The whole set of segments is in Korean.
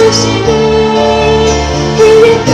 주시니 그의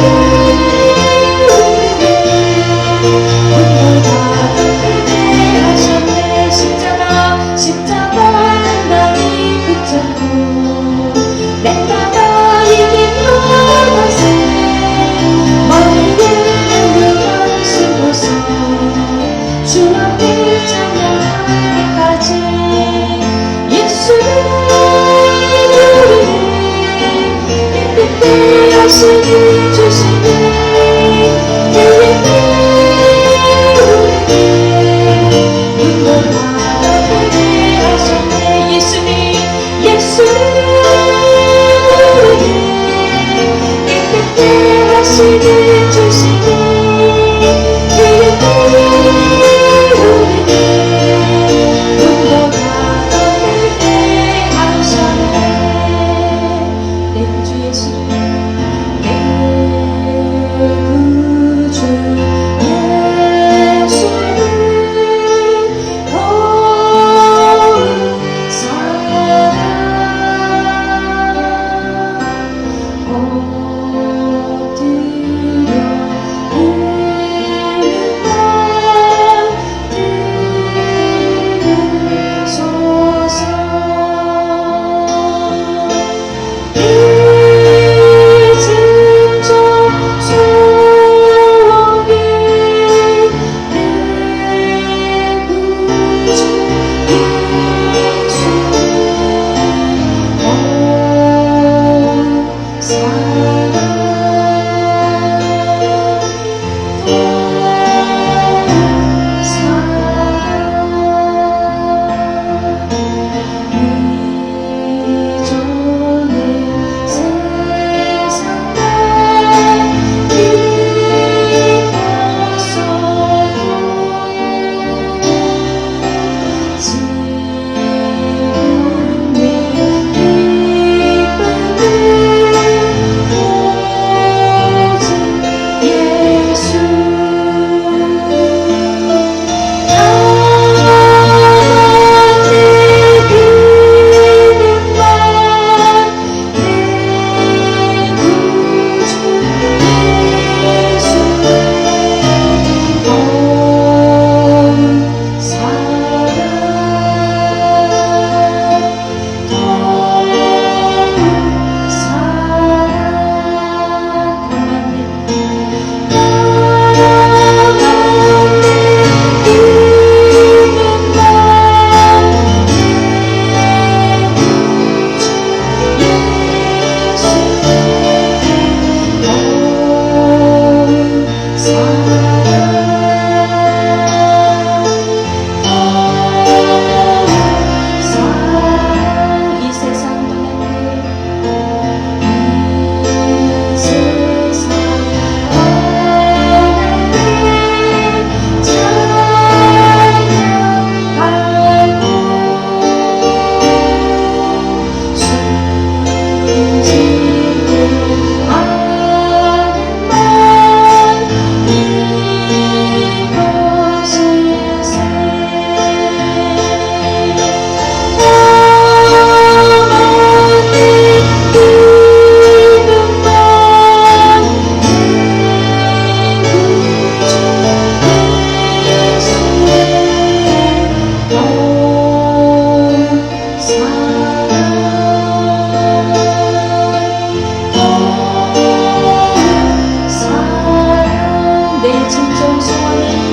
내 진정 소원이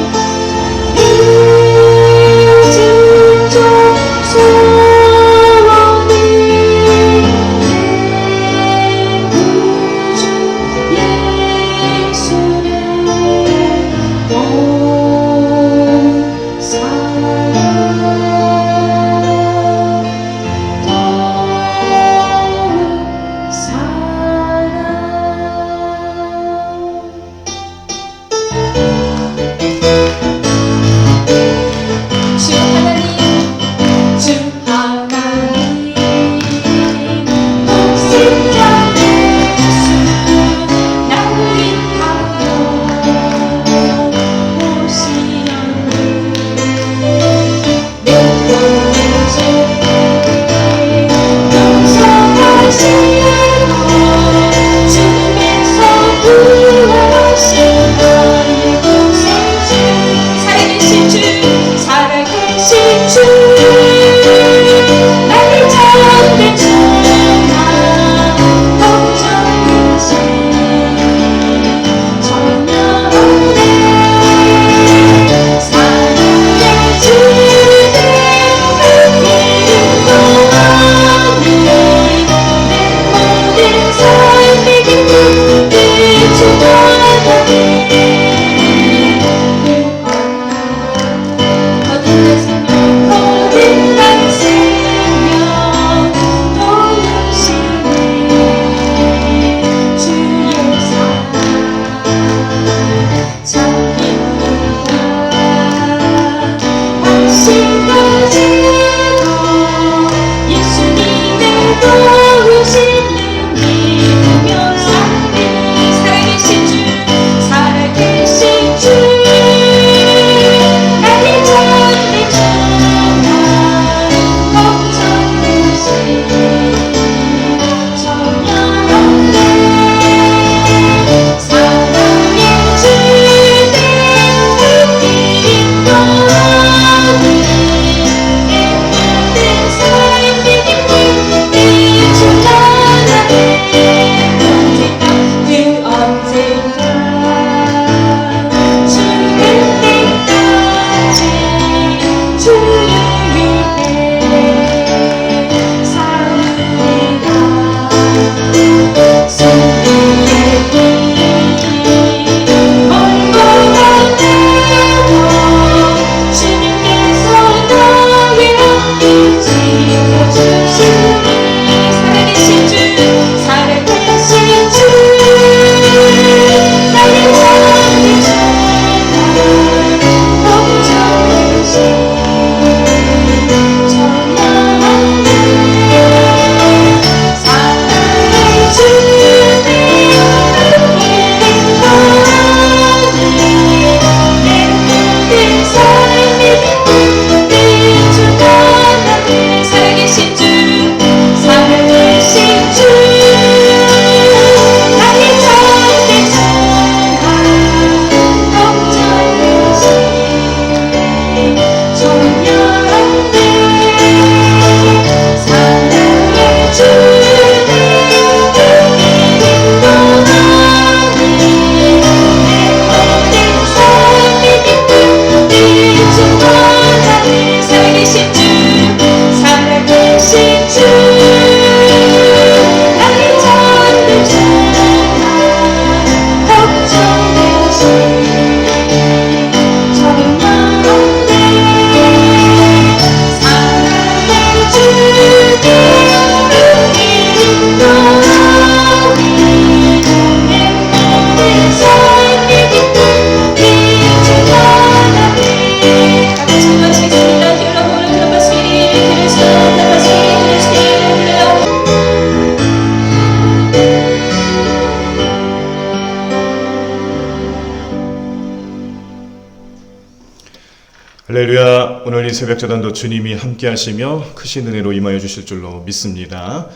할렐루야. 오늘 이 새벽 재단도 주님이 함께 하시며 크신 은혜로 임하여 주실 줄로 믿습니다.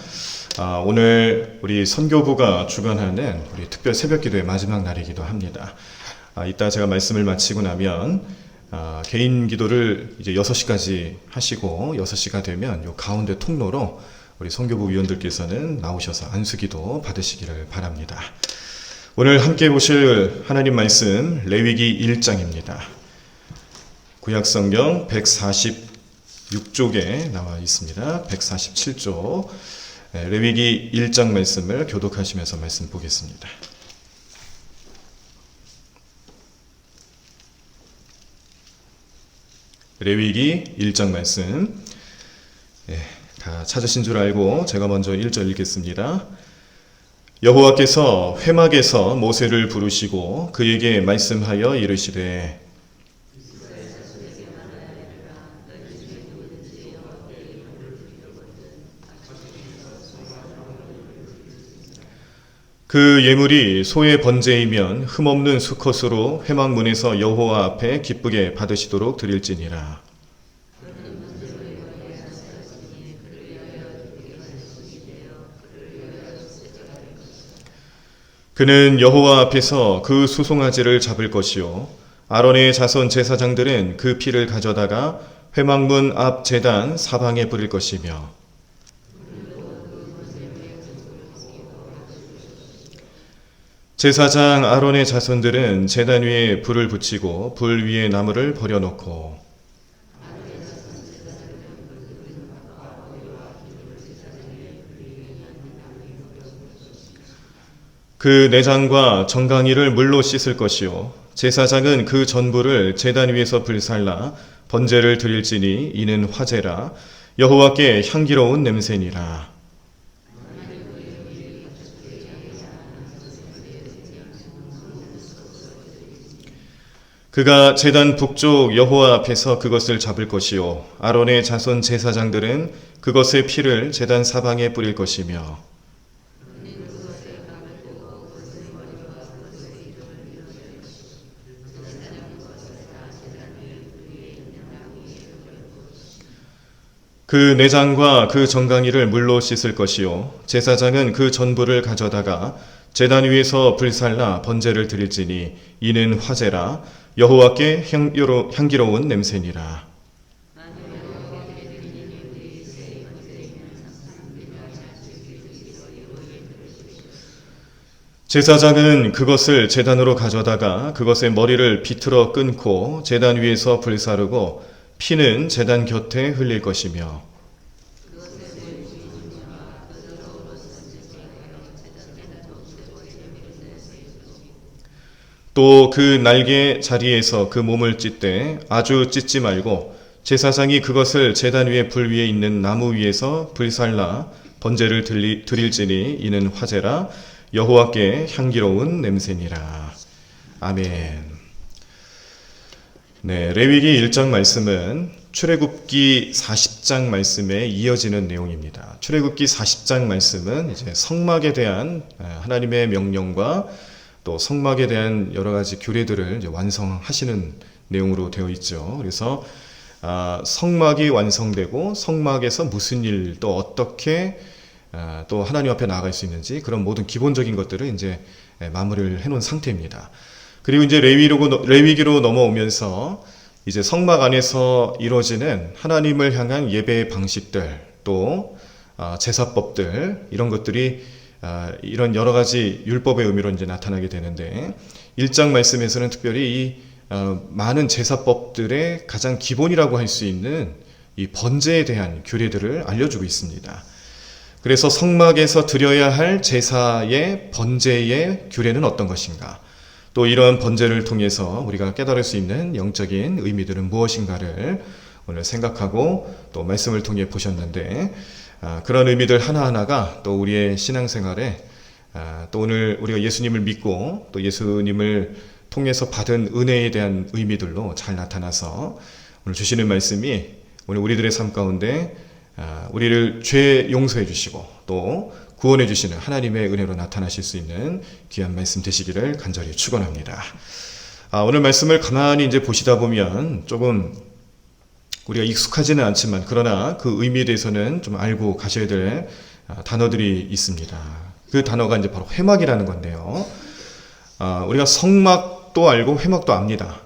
오늘 우리 선교부가 주관하는 우리 특별 새벽 기도의 마지막 날이기도 합니다. 이따 제가 말씀을 마치고 나면 개인 기도를 이제 6시까지 하시고 6시가 되면 요 가운데 통로로 우리 선교부 위원들께서는 나오셔서 안수기도 받으시기를 바랍니다. 오늘 함께 보실 하나님 말씀 레위기 1장입니다. 구약성경 146쪽에 나와 있습니다. 147쪽 레위기 1장 말씀을 교독하시면서 말씀 보겠습니다. 레위기 1장 말씀 다 찾으신 줄 알고 제가 먼저 1절 읽겠습니다. 여호와께서 회막에서 모세를 부르시고 그에게 말씀하여 이르시되 그 예물이 소의 번제이면 흠없는 수컷으로 회막문에서 여호와 앞에 기쁘게 받으시도록 드릴지니라. 그는 여호와 앞에서 그 수송아지를 잡을 것이요 아론의 자손 제사장들은 그 피를 가져다가 회막문 앞 제단 사방에 뿌릴 것이며 제사장 아론의 자손들은 제단 위에 불을 붙이고 불 위에 나무를 버려놓고 그 내장과 정강이를 물로 씻을 것이요 제사장은 그 전부를 제단 위에서 불살라 번제를 드릴지니 이는 화제라 여호와께 향기로운 냄새니라. 그가 제단 북쪽 여호와 앞에서 그것을 잡을 것이요 아론의 자손 제사장들은 그것의 피를 제단 사방에 뿌릴 것이며 그 내장과 그 정강이를 물로 씻을 것이요 제사장은 그 전부를 가져다가 제단 위에서 불살라 번제를 드릴지니 이는 화제라 여호와께 향기로운 냄새니라. 제사장은 그것을 제단으로 가져다가 그것의 머리를 비틀어 끊고 제단 위에서 불사르고 피는 제단 곁에 흘릴 것이며 또 그 날개 자리에서 그 몸을 찢되 아주 찢지 말고 제사장이 그것을 제단 위에 불 위에 있는 나무 위에서 불살라 번제를 드릴지니 이는 화제라 여호와께 향기로운 냄새니라. 아멘. 네, 레위기 1장 말씀은 출애굽기 40장 말씀에 이어지는 내용입니다. 출애굽기 40장 말씀은 이제 성막에 대한 하나님의 명령과 또 성막에 대한 여러 가지 규례들을 이제 완성하시는 내용으로 되어 있죠. 그래서 성막이 완성되고 성막에서 무슨 일 또 어떻게 또 하나님 앞에 나아갈 수 있는지 그런 모든 기본적인 것들을 이제 마무리를 해놓은 상태입니다. 그리고 이제 레위기로 넘어오면서 이제 성막 안에서 이루어지는 하나님을 향한 예배의 방식들 또 제사법들 이런 것들이 이런 여러 가지 율법의 의미로 이제 나타나게 되는데 1장 말씀에서는 특별히 이 많은 제사법들의 가장 기본이라고 할 수 있는 이 번제에 대한 규례들을 알려주고 있습니다. 그래서 성막에서 드려야 할 제사의 번제의 규례는 어떤 것인가? 또 이러한 번제를 통해서 우리가 깨달을 수 있는 영적인 의미들은 무엇인가를 오늘 생각하고 또 말씀을 통해 보셨는데 그런 의미들 하나하나가 또 우리의 신앙생활에 또 오늘 우리가 예수님을 믿고 또 예수님을 통해서 받은 은혜에 대한 의미들로 잘 나타나서 오늘 주시는 말씀이 오늘 우리들의 삶 가운데 우리를 죄 용서해 주시고 또 구원해 주시는 하나님의 은혜로 나타나실 수 있는 귀한 말씀 되시기를 간절히 축원합니다. 오늘 말씀을 가만히 이제 보시다 보면 조금 우리가 익숙하지는 않지만 그러나 그 의미에 대해서는 좀 알고 가셔야 될 단어들이 있습니다. 그 단어가 이제 바로 회막이라는 건데요. 우리가 성막도 알고 회막도 압니다.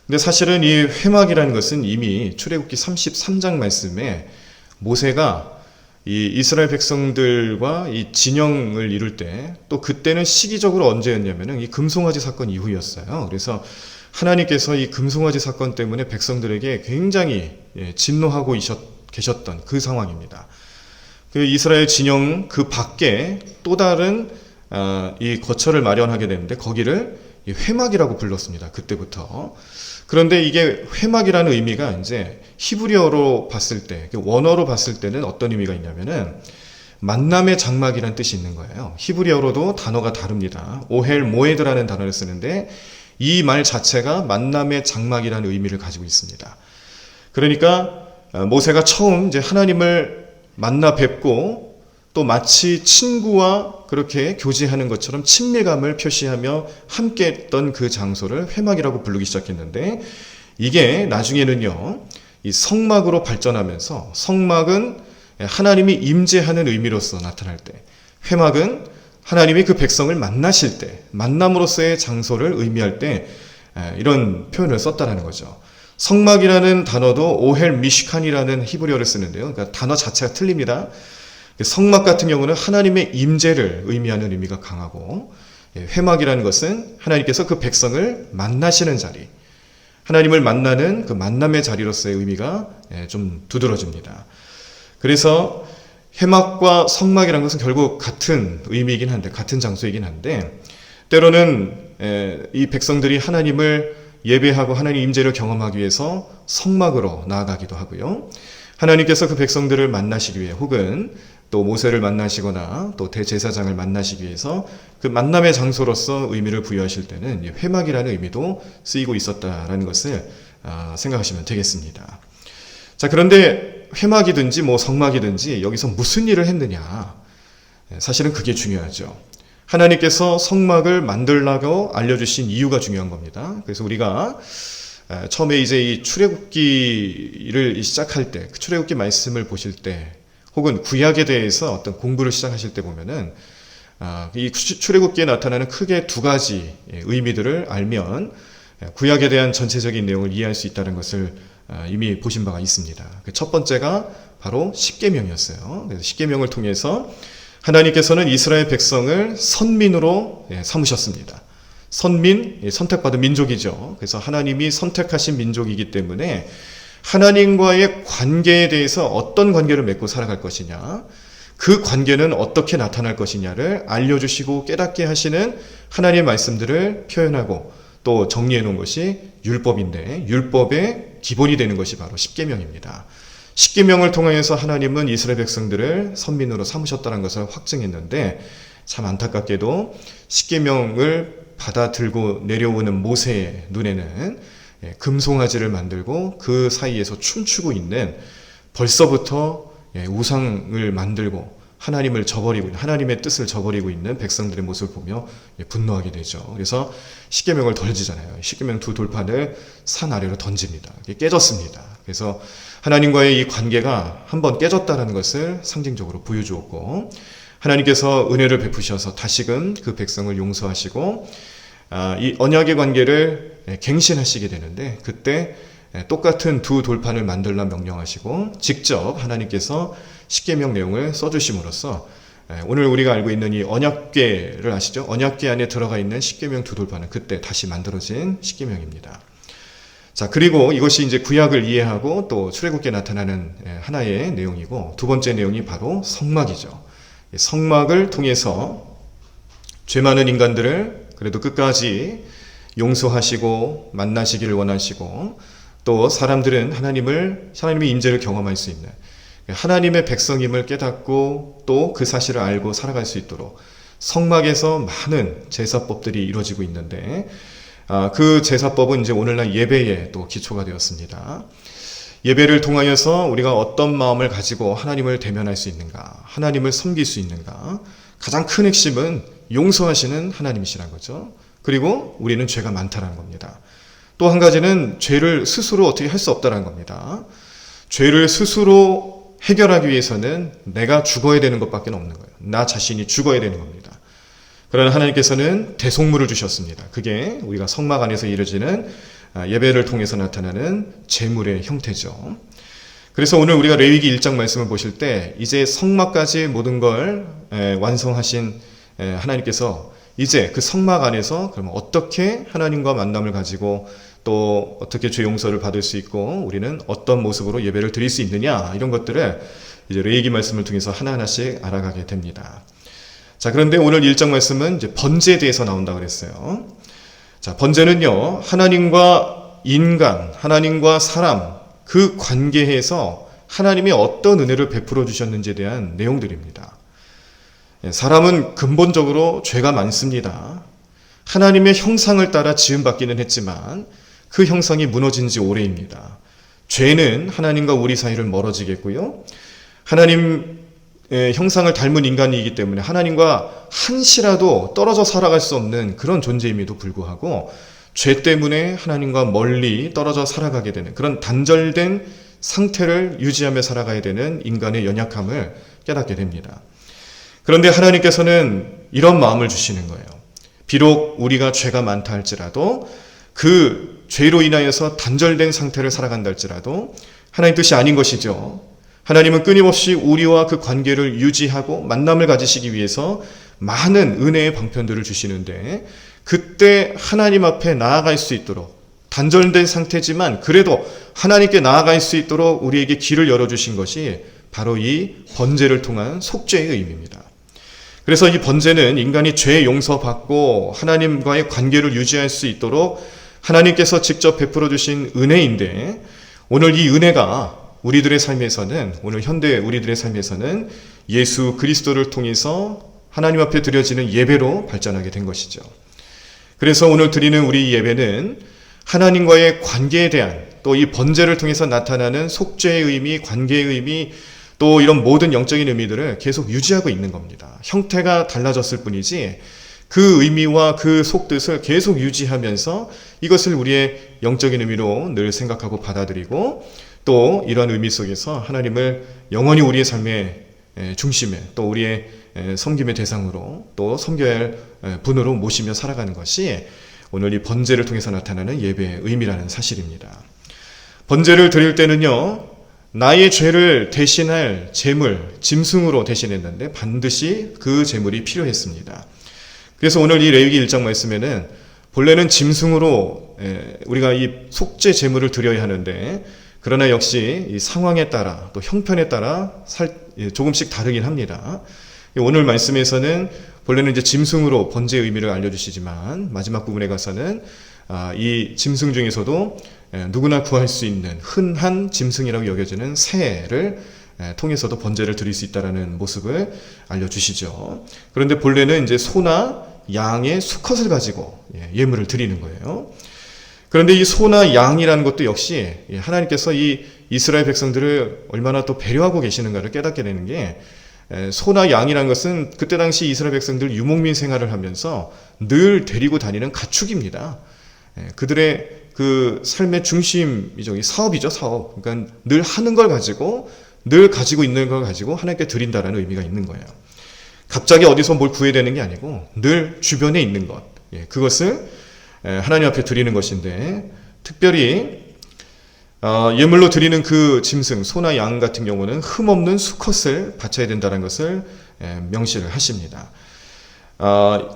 근데 사실은 이 회막이라는 것은 이미 출애굽기 33장 말씀에 모세가 이 이스라엘 백성들과 이 진영을 이룰 때, 또 그때는 시기적으로 언제였냐면은 이 금송아지 사건 이후였어요. 그래서 하나님께서 이 금송아지 사건 때문에 백성들에게 굉장히 진노하고 계셨던 그 상황입니다. 그 이스라엘 진영 그 밖에 또 다른 이 거처를 마련하게 되는데 거기를 회막이라고 불렀습니다. 그때부터. 그런데 이게 회막이라는 의미가 이제 히브리어로 봤을 때, 원어로 봤을 때는 어떤 의미가 있냐면은 만남의 장막이라는 뜻이 있는 거예요. 히브리어로도 단어가 다릅니다. 오헬 모에드라는 단어를 쓰는데 이 말 자체가 만남의 장막이라는 의미를 가지고 있습니다. 그러니까 모세가 처음 이제 하나님을 만나 뵙고 또 마치 친구와 그렇게 교제하는 것처럼 친밀감을 표시하며 함께 했던 그 장소를 회막이라고 부르기 시작했는데, 이게 나중에는요 이 성막으로 발전하면서, 성막은 하나님이 임재하는 의미로서 나타날 때, 회막은 하나님이 그 백성을 만나실 때, 만남으로서의 장소를 의미할 때 이런 표현을 썼다라는 거죠. 성막이라는 단어도 오헬 미시칸이라는 히브리어를 쓰는데요. 그러니까 단어 자체가 틀립니다. 성막 같은 경우는 하나님의 임재를 의미하는 의미가 강하고, 회막이라는 것은 하나님께서 그 백성을 만나시는 자리, 하나님을 만나는 그 만남의 자리로서의 의미가 좀 두드러집니다. 그래서 회막과 성막이라는 것은 결국 같은 의미이긴 한데, 같은 장소이긴 한데, 때로는 이 백성들이 하나님을 예배하고 하나님 임재를 경험하기 위해서 성막으로 나아가기도 하고요. 하나님께서 그 백성들을 만나시기 위해, 혹은 또 모세를 만나시거나 또 대제사장을 만나시기 위해서 그 만남의 장소로서 의미를 부여하실 때는 회막이라는 의미도 쓰이고 있었다라는 것을 생각하시면 되겠습니다. 자, 그런데 회막이든지 뭐 성막이든지 여기서 무슨 일을 했느냐, 사실은 그게 중요하죠. 하나님께서 성막을 만들라고 알려주신 이유가 중요한 겁니다. 그래서 우리가 처음에 이제 이 출애굽기를 시작할 때, 그 출애굽기 말씀을 보실 때, 혹은 구약에 대해서 어떤 공부를 시작하실 때 보면은 이 출애굽기에 나타나는 크게 두 가지 의미들을 알면 구약에 대한 전체적인 내용을 이해할 수 있다는 것을 이미 보신 바가 있습니다. 첫 번째가 바로 십계명이었어요. 그래서 십계명을 통해서 하나님께서는 이스라엘 백성을 선민으로 삼으셨습니다. 선민, 선택받은 민족이죠. 그래서 하나님이 선택하신 민족이기 때문에 하나님과의 관계에 대해서 어떤 관계를 맺고 살아갈 것이냐, 그 관계는 어떻게 나타날 것이냐를 알려주시고 깨닫게 하시는 하나님의 말씀들을 표현하고 또 정리해 놓은 것이 율법인데, 율법의 기본이 되는 것이 바로 십계명입니다. 십계명을 통해서 하나님은 이스라엘 백성들을 선민으로 삼으셨다는 것을 확증했는데, 참 안타깝게도 십계명을 받아 들고 내려오는 모세의 눈에는 금송아지를 만들고 그 사이에서 춤추고 있는, 벌써부터 우상을 만들고 하나님을 저버리고, 하나님의 뜻을 저버리고 있는 백성들의 모습을 보며 분노하게 되죠. 그래서 십계명을 던지잖아요. 십계명 두 돌판을 산 아래로 던집니다. 깨졌습니다. 그래서 하나님과의 이 관계가 한번 깨졌다는 것을 상징적으로 보여주었고, 하나님께서 은혜를 베푸셔서 다시금 그 백성을 용서하시고 이 언약의 관계를 갱신하시게 되는데, 그때 똑같은 두 돌판을 만들라 명령하시고 직접 하나님께서 십계명 내용을 써주심으로써 오늘 우리가 알고 있는 이 언약궤를 아시죠? 언약궤 안에 들어가 있는 십계명 두 돌판은 그때 다시 만들어진 십계명입니다. 자, 그리고 이것이 이제 구약을 이해하고 또 출애굽기에 나타나는 하나의 내용이고, 두 번째 내용이 바로 성막이죠. 성막을 통해서 죄 많은 인간들을 그래도 끝까지 용서하시고 만나시기를 원하시고, 또 사람들은 하나님의 임재를 경험할 수 있는 하나님의 백성임을 깨닫고 또 그 사실을 알고 살아갈 수 있도록 성막에서 많은 제사법들이 이루어지고 있는데, 그 제사법은 이제 오늘날 예배에 또 기초가 되었습니다. 예배를 통하여서 우리가 어떤 마음을 가지고 하나님을 대면할 수 있는가, 하나님을 섬길 수 있는가, 가장 큰 핵심은 용서하시는 하나님이시라는 거죠. 그리고 우리는 죄가 많다는 겁니다. 또 한 가지는 죄를 스스로 어떻게 할 수 없다는 겁니다. 죄를 스스로 해결하기 위해서는 내가 죽어야 되는 것밖에 없는 거예요. 나 자신이 죽어야 되는 겁니다. 그러나 하나님께서는 대속물을 주셨습니다. 그게 우리가 성막 안에서 이루어지는 예배를 통해서 나타나는 제물의 형태죠. 그래서 오늘 우리가 레위기 1장 말씀을 보실 때 이제 성막까지 모든 걸 완성하신 하나님께서 이제 그 성막 안에서 그러면 어떻게 하나님과 만남을 가지고 또 어떻게 죄 용서를 받을 수 있고 우리는 어떤 모습으로 예배를 드릴 수 있느냐, 이런 것들을 이제 레위기 말씀을 통해서 하나하나씩 알아가게 됩니다. 자, 그런데 오늘 1장 말씀은 이제 번제에 대해서 나온다 그랬어요. 자, 번제는요, 하나님과 인간, 하나님과 사람, 그 관계에서 하나님이 어떤 은혜를 베풀어 주셨는지에 대한 내용들입니다. 사람은 근본적으로 죄가 많습니다. 하나님의 형상을 따라 지음받기는 했지만 그 형상이 무너진 지 오래입니다. 죄는 하나님과 우리 사이를 멀어지게 했고요. 하나님의 형상을 닮은 인간이기 때문에 하나님과 한시라도 떨어져 살아갈 수 없는 그런 존재임에도 불구하고 죄 때문에 하나님과 멀리 떨어져 살아가게 되는 그런 단절된 상태를 유지하며 살아가야 되는 인간의 연약함을 깨닫게 됩니다. 그런데 하나님께서는 이런 마음을 주시는 거예요. 비록 우리가 죄가 많다 할지라도 그 죄로 인하여서 단절된 상태를 살아간다 할지라도 하나님 뜻이 아닌 것이죠. 하나님은 끊임없이 우리와 그 관계를 유지하고 만남을 가지시기 위해서 많은 은혜의 방편들을 주시는데 그때 하나님 앞에 나아갈 수 있도록 단절된 상태지만 그래도 하나님께 나아갈 수 있도록 우리에게 길을 열어주신 것이 바로 이 번제를 통한 속죄의 의미입니다. 그래서 이 번제는 인간이 죄 용서받고 하나님과의 관계를 유지할 수 있도록 하나님께서 직접 베풀어 주신 은혜인데 오늘 이 은혜가 우리들의 삶에서는 오늘 현대 우리들의 삶에서는 예수 그리스도를 통해서 하나님 앞에 드려지는 예배로 발전하게 된 것이죠. 그래서 오늘 드리는 우리 예배는 하나님과의 관계에 대한 또 이 번제를 통해서 나타나는 속죄의 의미, 관계의 의미, 또 이런 모든 영적인 의미들을 계속 유지하고 있는 겁니다. 형태가 달라졌을 뿐이지 그 의미와 그 속뜻을 계속 유지하면서 이것을 우리의 영적인 의미로 늘 생각하고 받아들이고 또 이러한 의미 속에서 하나님을 영원히 우리의 삶의 중심에 또 우리의 섬김의 대상으로 또 섬겨야 할 분으로 모시며 살아가는 것이 오늘 이 번제를 통해서 나타나는 예배의 의미라는 사실입니다. 번제를 드릴 때는요, 나의 죄를 대신할 제물, 짐승으로 대신했는데 반드시 그 제물이 필요했습니다. 그래서 오늘 이 레위기 1장 말씀에는 본래는 짐승으로 우리가 이 속죄 제물을 드려야 하는데 그러나 역시 이 상황에 따라 또 형편에 따라 조금씩 다르긴 합니다. 오늘 말씀에서는 본래는 이제 짐승으로 번제의 의미를 알려주시지만 마지막 부분에 가서는 이 짐승 중에서도 누구나 구할 수 있는 흔한 짐승이라고 여겨지는 새를 통해서도 번제를 드릴 수 있다라는 모습을 알려주시죠. 그런데 본래는 이제 소나 양의 수컷을 가지고 예물을 드리는 거예요. 그런데 이 소나 양이라는 것도 역시 하나님께서 이 이스라엘 백성들을 얼마나 또 배려하고 계시는가를 깨닫게 되는 게 소나 양이라는 것은 그때 당시 이스라엘 백성들 유목민 생활을 하면서 늘 데리고 다니는 가축입니다. 그들의 그 삶의 중심이죠. 이 사업이죠, 사업. 그러니까 늘 하는 걸 가지고 늘 가지고 있는 걸 가지고 하나님께 드린다라는 의미가 있는 거예요. 갑자기 어디서 뭘 구해야 되는 게 아니고 늘 주변에 있는 것. 그것을 하나님 앞에 드리는 것인데 특별히 예물로 드리는 그 짐승, 소나 양 같은 경우는 흠없는 수컷을 바쳐야 된다는 것을 명시를 하십니다.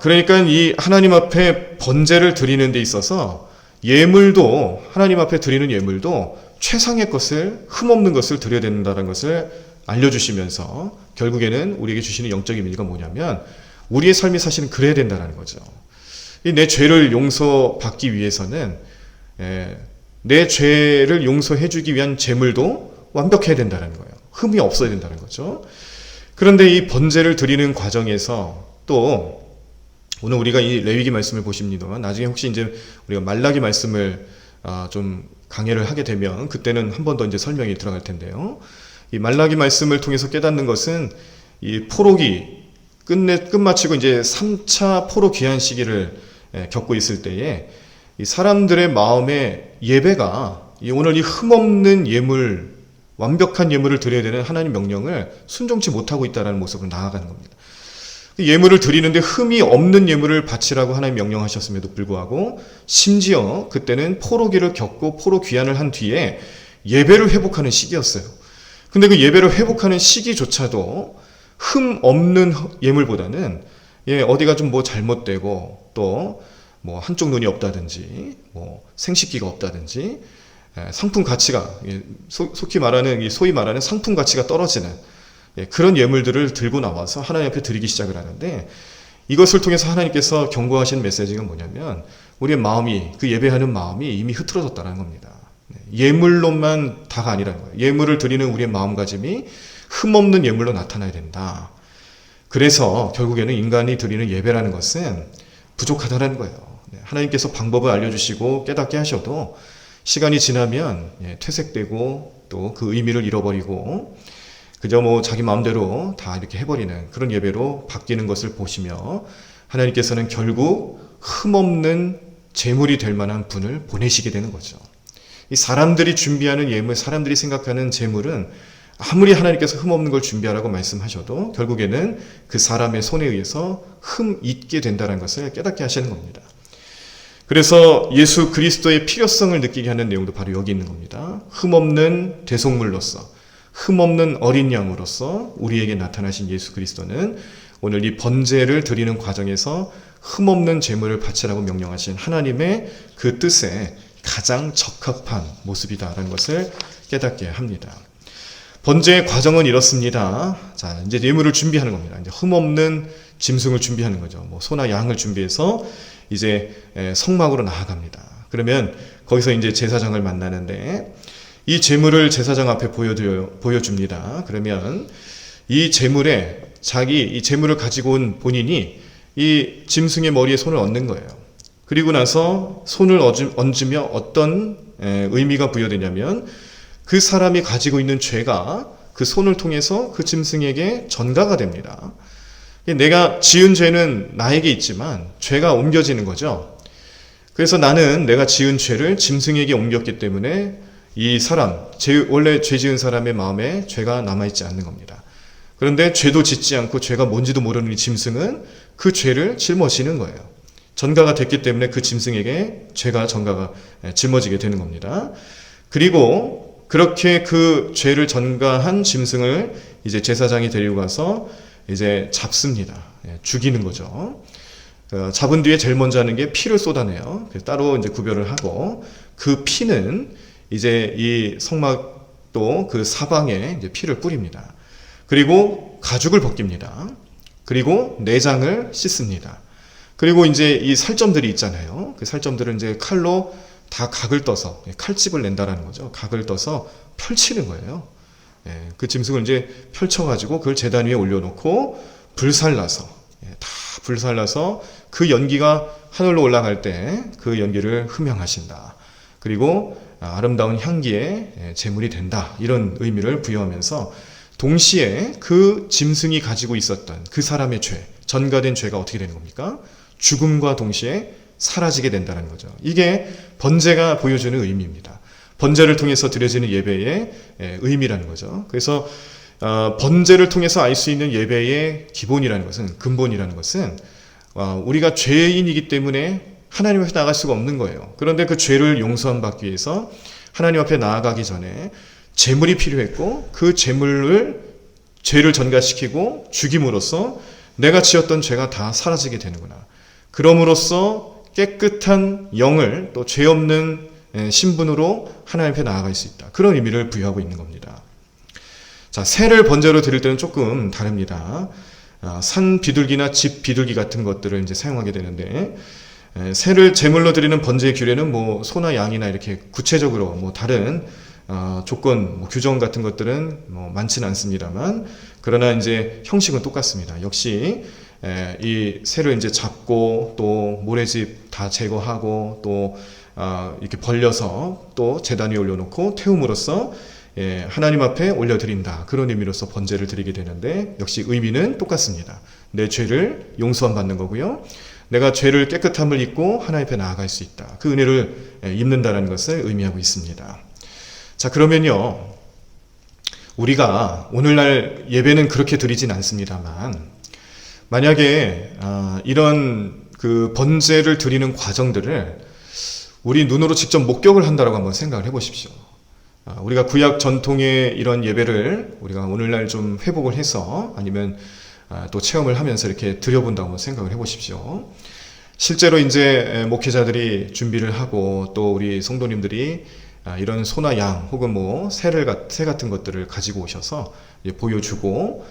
그러니까 이 하나님 앞에 번제를 드리는 데 있어서 예물도 하나님 앞에 드리는 예물도 최상의 것을 흠없는 것을 드려야 된다는 것을 알려주시면서 결국에는 우리에게 주시는 영적인 의미가 뭐냐면 우리의 삶이 사실은 그래야 된다는 거죠. 내 죄를 용서받기 위해서는 내 죄를 용서해 주기 위한 제물도 완벽해야 된다는 거예요. 흠이 없어야 된다는 거죠. 그런데 이 번제를 드리는 과정에서 또 오늘 우리가 이 레위기 말씀을 보십니다만 나중에 혹시 이제 우리가 말라기 말씀을 좀 강해를 하게 되면 그때는 한 번 더 이제 설명이 들어갈 텐데요. 이 말라기 말씀을 통해서 깨닫는 것은 이 포로기 끝마치고 이제 3차 포로 귀환 시기를 겪고 있을 때에 이 사람들의 마음의 예배가 오늘 이 흠없는 예물, 완벽한 예물을 드려야 되는 하나님 명령을 순종치 못하고 있다는 모습으로 나아가는 겁니다. 예물을 드리는데 흠이 없는 예물을 바치라고 하나님 명령하셨음에도 불구하고 심지어 그때는 포로기를 겪고 포로 귀환을 한 뒤에 예배를 회복하는 시기였어요. 근데 그 예배를 회복하는 시기조차도 흠 없는 예물보다는 어디가 좀 뭐 잘못되고 또 뭐 한쪽 눈이 없다든지 뭐 생식기가 없다든지 상품 가치가 소위 말하는 상품 가치가 떨어지는 그런 예물들을 들고 나와서 하나님 앞에 드리기 시작을 하는데, 이것을 통해서 하나님께서 경고하신 메시지가 뭐냐면 우리의 마음이, 그 예배하는 마음이 이미 흐트러졌다는 겁니다. 예물로만 다가 아니라는 거예요. 예물을 드리는 우리의 마음가짐이 흠없는 예물로 나타나야 된다. 그래서 결국에는 인간이 드리는 예배라는 것은 부족하다는 거예요. 하나님께서 방법을 알려주시고 깨닫게 하셔도 시간이 지나면 퇴색되고 또 그 의미를 잃어버리고 그저 뭐 자기 마음대로 다 이렇게 해버리는 그런 예배로 바뀌는 것을 보시며, 하나님께서는 결국 흠없는 제물이 될 만한 분을 보내시게 되는 거죠. 이 사람들이 준비하는 예물, 사람들이 생각하는 제물은 아무리 하나님께서 흠없는 걸 준비하라고 말씀하셔도 결국에는 그 사람의 손에 의해서 흠 있게 된다는 것을 깨닫게 하시는 겁니다. 그래서 예수 그리스도의 필요성을 느끼게 하는 내용도 바로 여기 있는 겁니다. 흠없는 대속물로서, 흠없는 어린 양으로서 우리에게 나타나신 예수 그리스도는 오늘 이 번제를 드리는 과정에서 흠없는 제물을 바치라고 명령하신 하나님의 그 뜻에 가장 적합한 모습이다라는 것을 깨닫게 합니다. 번제의 과정은 이렇습니다. 자, 이제 예물을 준비하는 겁니다. 이제 흠없는 짐승을 준비하는 거죠. 뭐 소나 양을 준비해서 이제 성막으로 나아갑니다. 그러면 거기서 이제 제사장을 만나는데, 이 제물을 제사장 앞에 보여줍니다. 그러면 이 제물에 이 제물을 가지고 온 본인이 이 짐승의 머리에 손을 얹는 거예요. 그리고 나서 손을 얹으며 어떤 의미가 부여되냐면, 그 사람이 가지고 있는 죄가 그 손을 통해서 그 짐승에게 전가가 됩니다. 내가 지은 죄는 나에게 있지만 죄가 옮겨지는 거죠. 그래서 나는 내가 지은 죄를 짐승에게 옮겼기 때문에 이 사람, 원래 죄 지은 사람의 마음에 죄가 남아있지 않는 겁니다. 그런데 죄도 짓지 않고 죄가 뭔지도 모르는 이 짐승은 그 죄를 짊어지는 거예요. 전가가 됐기 때문에 그 짐승에게 죄가 짊어지게 되는 겁니다. 그리고 그렇게 그 죄를 전가한 짐승을 이제 제사장이 데리고 가서 이제 잡습니다. 죽이는 거죠. 잡은 뒤에 제일 먼저 하는 게 피를 쏟아내요. 따로 이제 구별을 하고, 그 피는 이제 이 성막도 그 사방에 이제 피를 뿌립니다. 그리고 가죽을 벗깁니다. 그리고 내장을 씻습니다. 그리고 이제 이 살점들이 있잖아요. 그 살점들은 이제 칼로 다 각을 떠서 칼집을 낸다라는 거죠. 각을 떠서 펼치는 거예요. 그 짐승을 이제 펼쳐가지고 그걸 제단 위에 올려놓고 불살라서 그 연기가 하늘로 올라갈 때 그 연기를 흠양하신다. 그리고 아름다운 향기의 제물이 된다. 이런 의미를 부여하면서 동시에 그 짐승이 가지고 있었던 그 사람의 죄, 전가된 죄가 어떻게 되는 겁니까? 죽음과 동시에 사라지게 된다는 거죠. 이게 번제가 보여주는 의미입니다. 번제를 통해서 드려지는 예배의 의미라는 거죠. 그래서 번제를 통해서 알 수 있는 예배의 기본이라는 것은, 근본이라는 것은 우리가 죄인이기 때문에 하나님 앞에 나아갈 수가 없는 거예요. 그런데 그 죄를 용서함 받기 위해서 하나님 앞에 나아가기 전에 제물이 필요했고, 그 죄를 전가시키고 죽임으로써 내가 지었던 죄가 다 사라지게 되는구나. 그럼으로써 깨끗한 영을, 또 죄 없는 신분으로 하나님 앞에 나아갈 수 있다. 그런 의미를 부여하고 있는 겁니다. 자, 새를 번제로 드릴 때는 조금 다릅니다. 산 비둘기나 집 비둘기 같은 것들을 이제 사용하게 되는데, 새를 제물로 드리는 번제의 규례는 뭐 소나 양이나 이렇게 구체적으로 뭐 다른 조건, 규정 같은 것들은 뭐 많지는 않습니다만, 그러나 이제 형식은 똑같습니다. 역시 이 새를 이제 잡고 또 모래집 다 제거하고 또 이렇게 벌려서 또 제단 위에 올려놓고 태움으로써 하나님 앞에 올려드린다. 그런 의미로서 번제를 드리게 되는데, 역시 의미는 똑같습니다. 내 죄를 용서함 받는 거고요. 내가 죄를 깨끗함을 입고 하나님 앞에 나아갈 수 있다. 그 은혜를 입는다는 것을 의미하고 있습니다. 자, 그러면요, 우리가 오늘날 예배는 그렇게 드리진 않습니다만, 만약에 이런 그 번제를 드리는 과정들을 우리 눈으로 직접 목격을 한다라고 한번 생각을 해보십시오. 우리가 구약 전통의 이런 예배를 우리가 오늘날 좀 회복을 해서 아니면 또 체험을 하면서 이렇게 드려본다고 생각을 해보십시오. 실제로 이제 목회자들이 준비를 하고 또 우리 성도님들이 이런 소나 양 혹은 뭐 새 같은 것들을 가지고 오셔서 보여주고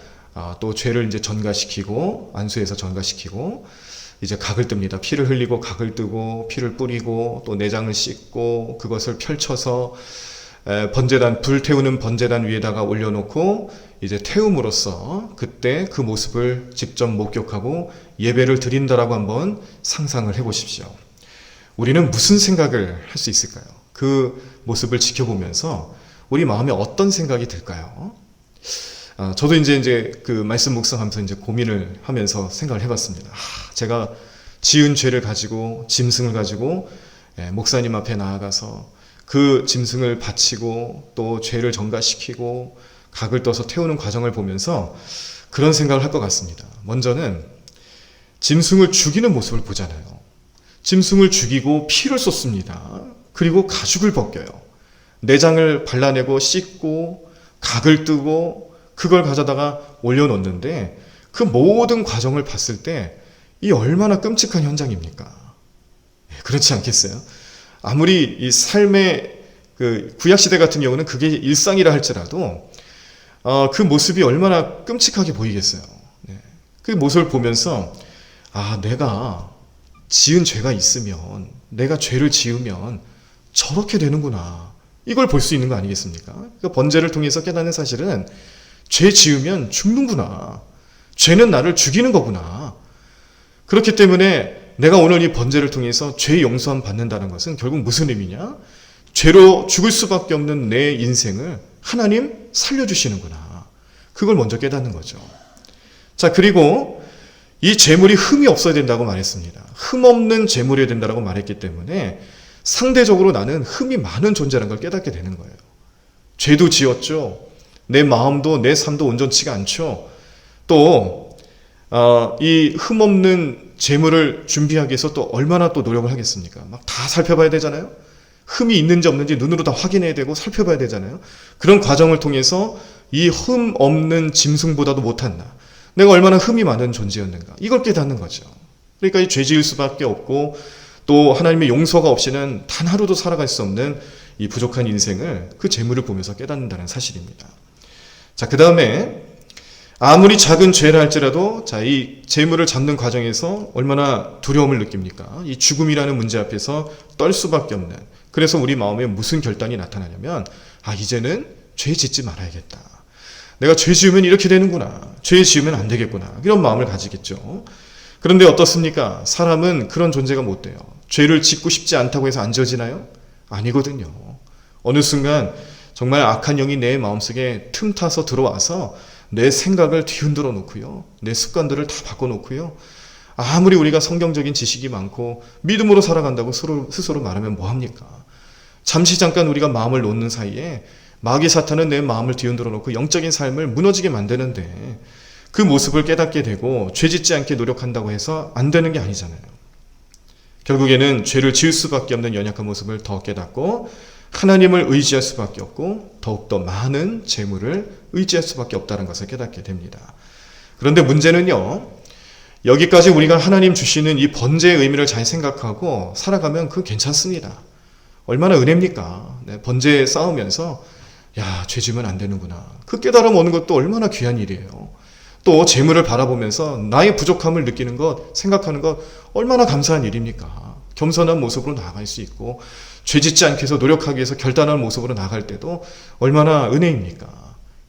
또 죄를 이제 전가시키고 안수해서 전가시키고 이제 각을 뜹니다. 피를 흘리고 각을 뜨고 피를 뿌리고 또 내장을 씻고 그것을 펼쳐서 번제단 불 태우는 번제단 위에다가 올려놓고 이제 태움으로써 그때 그 모습을 직접 목격하고 예배를 드린다라고 한번 상상을 해보십시오. 우리는 무슨 생각을 할 수 있을까요? 그 모습을 지켜보면서 우리 마음에 어떤 생각이 들까요? 저도 이제 그 말씀 묵상하면서 이제 고민을 하면서 생각을 해봤습니다. 제가 지은 죄를 가지고 짐승을 가지고 목사님 앞에 나아가서 그 짐승을 바치고 또 죄를 전가시키고 각을 떠서 태우는 과정을 보면서 그런 생각을 할 것 같습니다. 먼저는 짐승을 죽이는 모습을 보잖아요. 짐승을 죽이고 피를 쏟습니다. 그리고 가죽을 벗겨요. 내장을 발라내고 씻고 각을 뜨고 그걸 가져다가 올려놓는데 그 모든 과정을 봤을 때 이 얼마나 끔찍한 현장입니까? 그렇지 않겠어요? 아무리 이 삶의 그 구약시대 같은 경우는 그게 일상이라 할지라도 그 모습이 얼마나 끔찍하게 보이겠어요. 그 모습을 보면서 내가 지은 죄가 있으면 내가 죄를 지으면 저렇게 되는구나. 이걸 볼 수 있는 거 아니겠습니까? 그 번제를 통해서 깨닫는 사실은 죄 지으면 죽는구나. 죄는 나를 죽이는 거구나. 그렇기 때문에 내가 오늘 이 번제를 통해서 죄 용서함 받는다는 것은 결국 무슨 의미냐? 죄로 죽을 수밖에 없는 내 인생을 하나님 살려주시는구나. 그걸 먼저 깨닫는 거죠. 자, 그리고 이 재물이 흠이 없어야 된다고 말했습니다. 흠 없는 재물이어야 된다고 말했기 때문에 상대적으로 나는 흠이 많은 존재라는 걸 깨닫게 되는 거예요. 죄도 지었죠. 내 마음도 내 삶도 온전치가 않죠. 또 이 흠 없는 재물을 준비하기 위해서 또 얼마나 또 노력을 하겠습니까? 막 다 살펴봐야 되잖아요. 흠이 있는지 없는지 눈으로 다 확인해야 되고 살펴봐야 되잖아요. 그런 과정을 통해서 이 흠 없는 짐승보다도 못한 나, 내가 얼마나 흠이 많은 존재였는가, 이걸 깨닫는 거죠. 그러니까 이 죄 지을 수밖에 없고 또 하나님의 용서가 없이는 단 하루도 살아갈 수 없는 이 부족한 인생을 그 재물을 보면서 깨닫는다는 사실입니다. 자, 그 다음에 아무리 작은 죄를 할지라도 이 재물을 잡는 과정에서 얼마나 두려움을 느낍니까? 이 죽음이라는 문제 앞에서 떨 수밖에 없는. 그래서 우리 마음에 무슨 결단이 나타나냐면 이제는 죄 짓지 말아야겠다. 내가 죄 지으면 이렇게 되는구나. 죄 지으면 안 되겠구나. 이런 마음을 가지겠죠. 그런데 어떻습니까? 사람은 그런 존재가 못 돼요. 죄를 짓고 싶지 않다고 해서 안 지어지나요? 아니거든요. 어느 순간 정말 악한 영이 내 마음속에 틈타서 들어와서 내 생각을 뒤흔들어 놓고요. 내 습관들을 다 바꿔놓고요. 아무리 우리가 성경적인 지식이 많고 믿음으로 살아간다고 스스로 말하면 뭐합니까? 잠시 잠깐 우리가 마음을 놓는 사이에 마귀 사탄은 내 마음을 뒤흔들어 놓고 영적인 삶을 무너지게 만드는데 그 모습을 깨닫게 되고 죄 짓지 않게 노력한다고 해서 안 되는 게 아니잖아요. 결국에는 죄를 지을 수밖에 없는 연약한 모습을 더 깨닫고 하나님을 의지할 수밖에 없고 더욱더 많은 재물을 의지할 수밖에 없다는 것을 깨닫게 됩니다. 그런데 문제는요, 여기까지 우리가 하나님 주시는 이 번제의 의미를 잘 생각하고 살아가면 그거 괜찮습니다. 얼마나 은혜입니까? 번제에 싸우면서 죄 지으면 안 되는구나. 그 깨달음 오는 것도 얼마나 귀한 일이에요. 또 재물을 바라보면서 나의 부족함을 느끼는 것, 생각하는 것 얼마나 감사한 일입니까? 겸손한 모습으로 나아갈 수 있고 죄 짓지 않게 해서 노력하기 위해서 결단한 모습으로 나아갈 때도 얼마나 은혜입니까?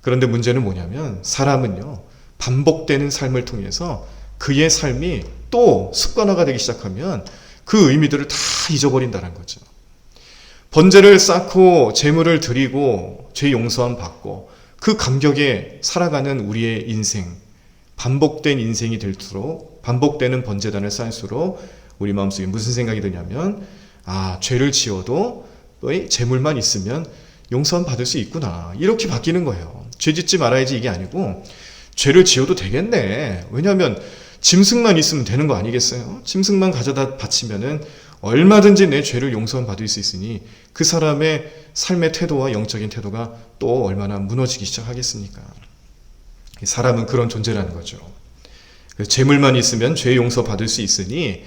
그런데 문제는 뭐냐면 사람은요, 반복되는 삶을 통해서 그의 삶이 또 습관화가 되기 시작하면 그 의미들을 다 잊어버린다는 거죠. 번제를 쌓고 재물을 드리고 죄 용서함 받고 그 감격에 살아가는 우리의 인생, 반복된 인생이 될수록 반복되는 번제단을 쌓을수록 우리 마음속에 무슨 생각이 드냐면 죄를 지어도 재물만 있으면 용서함 받을 수 있구나, 이렇게 바뀌는 거예요. 죄 짓지 말아야지 이게 아니고 죄를 지어도 되겠네. 왜냐하면 짐승만 있으면 되는 거 아니겠어요? 짐승만 가져다 바치면은 얼마든지 내 죄를 용서받을 수 있으니 그 사람의 삶의 태도와 영적인 태도가 또 얼마나 무너지기 시작하겠습니까? 사람은 그런 존재라는 거죠. 재물만 있으면 죄 용서받을 수 있으니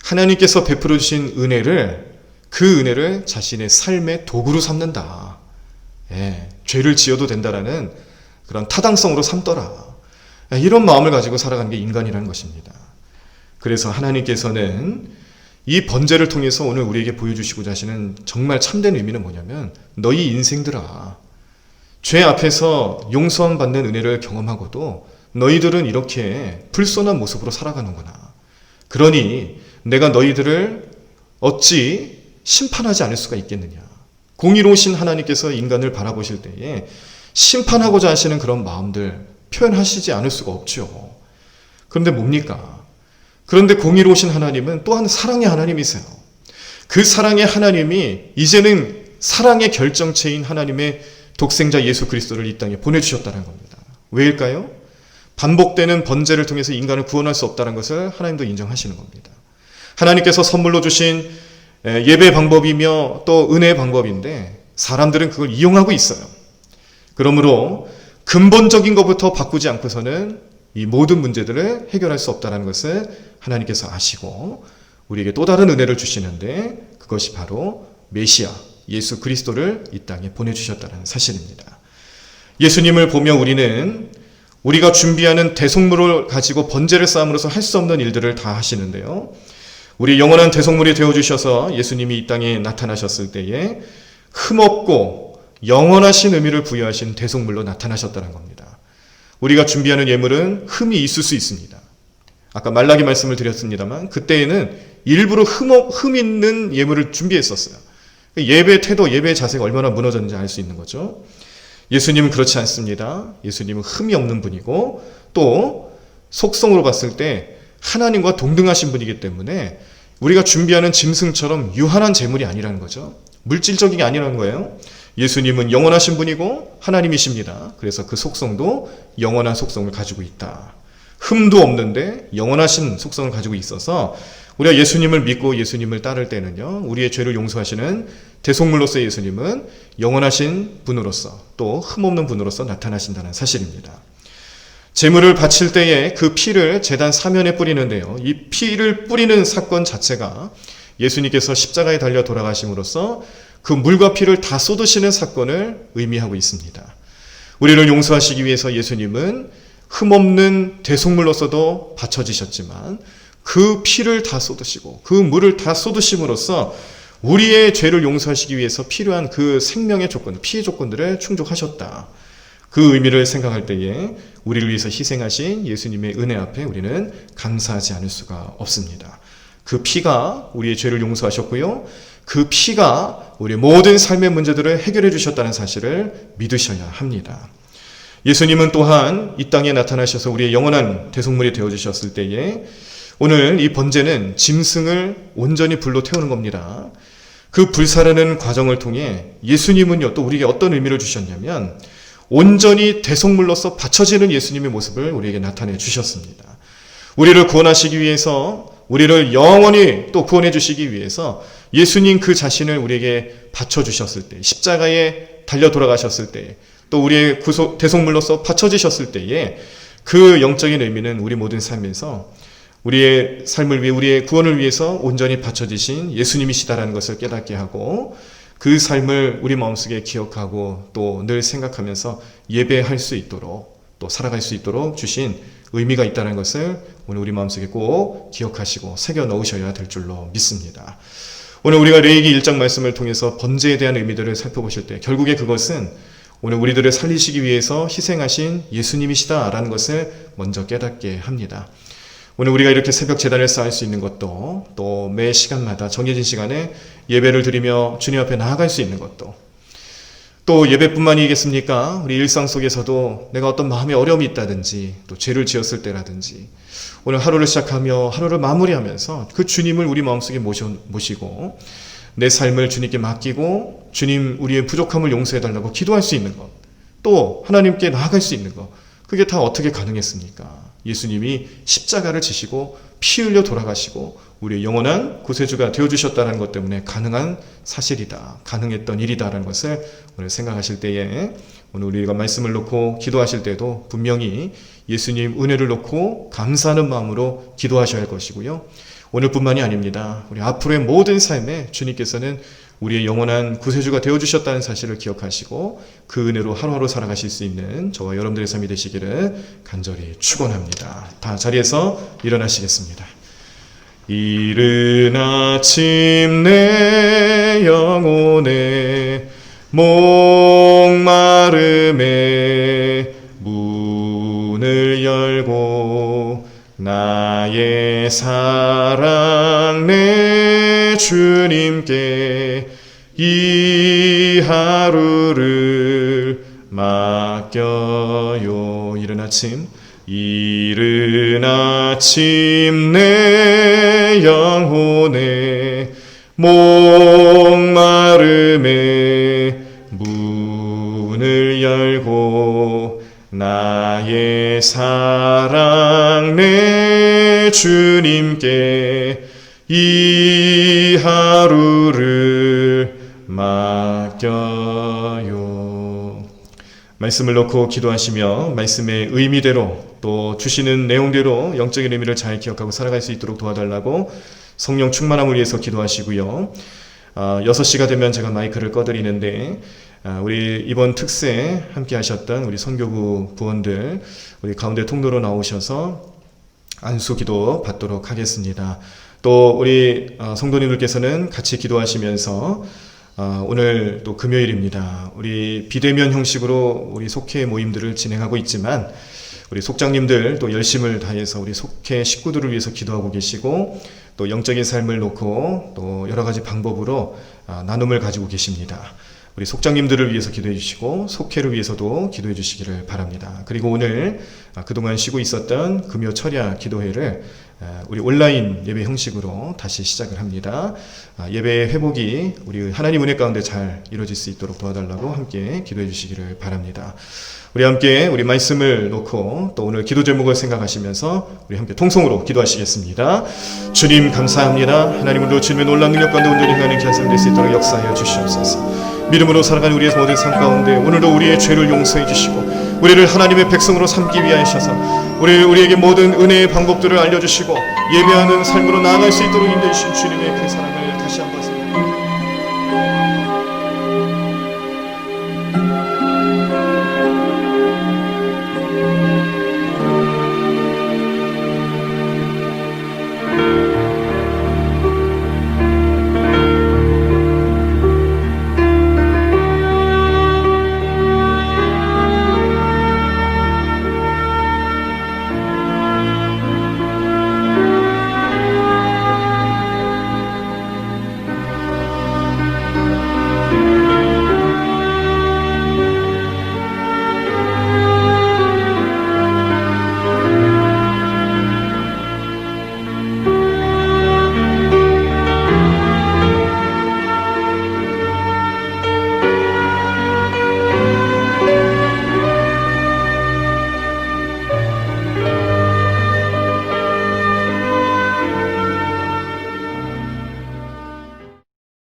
하나님께서 베풀어 주신 은혜를, 그 은혜를 자신의 삶의 도구로 삼는다. 죄를 지어도 된다라는 그런 타당성으로 삼더라. 이런 마음을 가지고 살아가는 게 인간이라는 것입니다. 그래서 하나님께서는 이 번제를 통해서 오늘 우리에게 보여주시고자 하시는 정말 참된 의미는 뭐냐면, 너희 인생들아, 죄 앞에서 용서함 받는 은혜를 경험하고도 너희들은 이렇게 불손한 모습으로 살아가는구나. 그러니 내가 너희들을 어찌 심판하지 않을 수가 있겠느냐. 공의로우신 하나님께서 인간을 바라보실 때에 심판하고자 하시는 그런 마음들 표현하시지 않을 수가 없죠. 그런데 뭡니까? 그런데 공의로우신 하나님은 또한 사랑의 하나님이세요. 그 사랑의 하나님이 이제는 사랑의 결정체인 하나님의 독생자 예수 그리스도를 이 땅에 보내주셨다는 겁니다. 왜일까요? 반복되는 번제를 통해서 인간을 구원할 수 없다는 것을 하나님도 인정하시는 겁니다. 하나님께서 선물로 주신 예배 방법이며 또 은혜의 방법인데 사람들은 그걸 이용하고 있어요. 그러므로 근본적인 것부터 바꾸지 않고서는 이 모든 문제들을 해결할 수 없다는 것을 하나님께서 아시고 우리에게 또 다른 은혜를 주시는데, 그것이 바로 메시아 예수 그리스도를 이 땅에 보내주셨다는 사실입니다. 예수님을 보며 우리는 우리가 준비하는 대속물을 가지고 번제를 쌓음으로써 할 수 없는 일들을 다 하시는데요. 우리 영원한 대속물이 되어주셔서 예수님이 이 땅에 나타나셨을 때에 흠없고 영원하신 의미를 부여하신 대속물로 나타나셨다는 겁니다. 우리가 준비하는 예물은 흠이 있을 수 있습니다. 아까 말라기 말씀을 드렸습니다만 그때에는 일부러 흠 있는 예물을 준비했었어요. 예배 태도, 예배 자세가 얼마나 무너졌는지 알 수 있는 거죠. 예수님은 그렇지 않습니다. 예수님은 흠이 없는 분이고 또 속성으로 봤을 때 하나님과 동등하신 분이기 때문에 우리가 준비하는 짐승처럼 유한한 재물이 아니라는 거죠. 물질적인 게 아니라는 거예요. 예수님은 영원하신 분이고 하나님이십니다. 그래서 그 속성도 영원한 속성을 가지고 있다. 흠도 없는데 영원하신 속성을 가지고 있어서 우리가 예수님을 믿고 예수님을 따를 때는요, 우리의 죄를 용서하시는 대속물로서 예수님은 영원하신 분으로서 또 흠없는 분으로서 나타나신다는 사실입니다. 제물을 바칠 때에 그 피를 제단 사면에 뿌리는데요, 이 피를 뿌리는 사건 자체가 예수님께서 십자가에 달려 돌아가심으로써 그 물과 피를 다 쏟으시는 사건을 의미하고 있습니다. 우리를 용서하시기 위해서 예수님은 흠없는 대속물로서도 바쳐지셨지만 그 피를 다 쏟으시고 그 물을 다 쏟으심으로써 우리의 죄를 용서하시기 위해서 필요한 그 생명의 조건, 피의 조건들을 충족하셨다. 그 의미를 생각할 때에 우리를 위해서 희생하신 예수님의 은혜 앞에 우리는 감사하지 않을 수가 없습니다. 그 피가 우리의 죄를 용서하셨고요, 그 피가 우리의 모든 삶의 문제들을 해결해 주셨다는 사실을 믿으셔야 합니다. 예수님은 또한 이 땅에 나타나셔서 우리의 영원한 대속물이 되어주셨을 때에 오늘 이 번제는 짐승을 온전히 불로 태우는 겁니다. 그 불사르는 과정을 통해 예수님은요, 또 우리에게 어떤 의미를 주셨냐면 온전히 대속물로서 바쳐지는 예수님의 모습을 우리에게 나타내 주셨습니다. 우리를 구원하시기 위해서, 우리를 영원히 또 구원해 주시기 위해서 예수님 그 자신을 우리에게 바쳐주셨을 때, 십자가에 달려 돌아가셨을 때, 또 우리의 대속물로서 바쳐지셨을 때에 그 영적인 의미는 우리 모든 삶에서 우리의 삶을 위해, 우리의 구원을 위해서 온전히 바쳐지신 예수님이시다라는 것을 깨닫게 하고 그 삶을 우리 마음속에 기억하고 또 늘 생각하면서 예배할 수 있도록 또 살아갈 수 있도록 주신 의미가 있다는 것을 오늘 우리 마음속에 꼭 기억하시고 새겨 넣으셔야 될 줄로 믿습니다. 오늘 우리가 레위기 1장 말씀을 통해서 번제에 대한 의미들을 살펴보실 때 결국에 그것은 오늘 우리들을 살리시기 위해서 희생하신 예수님이시다라는 것을 먼저 깨닫게 합니다. 오늘 우리가 이렇게 새벽 제단을 쌓을 수 있는 것도, 또 매 시간마다 정해진 시간에 예배를 드리며 주님 앞에 나아갈 수 있는 것도, 또 예배뿐만이겠습니까? 우리 일상 속에서도 내가 어떤 마음의 어려움이 있다든지 또 죄를 지었을 때라든지 오늘 하루를 시작하며 하루를 마무리하면서 그 주님을 우리 마음속에 모시고 내 삶을 주님께 맡기고 주님 우리의 부족함을 용서해달라고 기도할 수 있는 것, 또 하나님께 나아갈 수 있는 것, 그게 다 어떻게 가능했습니까? 예수님이 십자가를 지시고 피 흘려 돌아가시고 우리의 영원한 구세주가 되어주셨다는 것 때문에 가능한 사실이다, 가능했던 일이다라는 것을 오늘 생각하실 때에, 오늘 우리가 말씀을 놓고 기도하실 때도 분명히 예수님 은혜를 놓고 감사하는 마음으로 기도하셔야 할 것이고요, 오늘뿐만이 아닙니다. 우리 앞으로의 모든 삶에 주님께서는 우리의 영원한 구세주가 되어주셨다는 사실을 기억하시고 그 은혜로 하루하루 살아가실 수 있는 저와 여러분들의 삶이 되시기를 간절히 축원합니다. 다 자리에서 일어나시겠습니다. 이른 아침 내 영혼의 목마름에 문을 열고 나의 사랑 내 주님께 이 하루를 맡겨요. 이른 아침 내 영혼의 목마름에 문을 열고 나의 사랑 내 주님께 이 하루를 맡겨요. 말씀을 놓고 기도하시며 말씀의 의미대로 또 주시는 내용대로 영적인 의미를 잘 기억하고 살아갈 수 있도록 도와달라고 성령 충만함을 위해서 기도하시고요. 6시가 되면 제가 마이크를 꺼드리는데 우리 이번 특세 함께 하셨던 우리 선교부 부원들 우리 가운데 통로로 나오셔서 안수기도 받도록 하겠습니다. 또 우리 성도님들께서는 같이 기도하시면서 오늘 또 금요일입니다. 우리 비대면 형식으로 우리 속회 모임들을 진행하고 있지만 우리 속장님들 또 열심을 다해서 우리 속회 식구들을 위해서 기도하고 계시고 또 영적인 삶을 놓고 또 여러 가지 방법으로 나눔을 가지고 계십니다. 우리 속장님들을 위해서 기도해 주시고 속회를 위해서도 기도해 주시기를 바랍니다. 그리고 오늘 그동안 쉬고 있었던 금요 철야 기도회를 우리 온라인 예배 형식으로 다시 시작을 합니다. 예배 회복이 우리 하나님 은혜 가운데 잘 이루어질 수 있도록 도와달라고 함께 기도해 주시기를 바랍니다. 우리 함께 우리 말씀을 놓고 또 오늘 기도 제목을 생각하시면서 우리 함께 통성으로 기도하시겠습니다. 주님 감사합니다. 하나님으로 주님의 놀라운 능력 가운데 온전히 행하는 귀한 삶 될 수 있도록 역사하여 주시옵소서. 믿음으로 살아가는 우리의 모든 삶 가운데 오늘도 우리의 죄를 용서해 주시고 우리를 하나님의 백성으로 삼기 위하여셔서 우리에게 모든 은혜의 방법들을 알려주시고 예배하는 삶으로 나아갈 수 있도록 인도해 주신 주님의 그 사랑을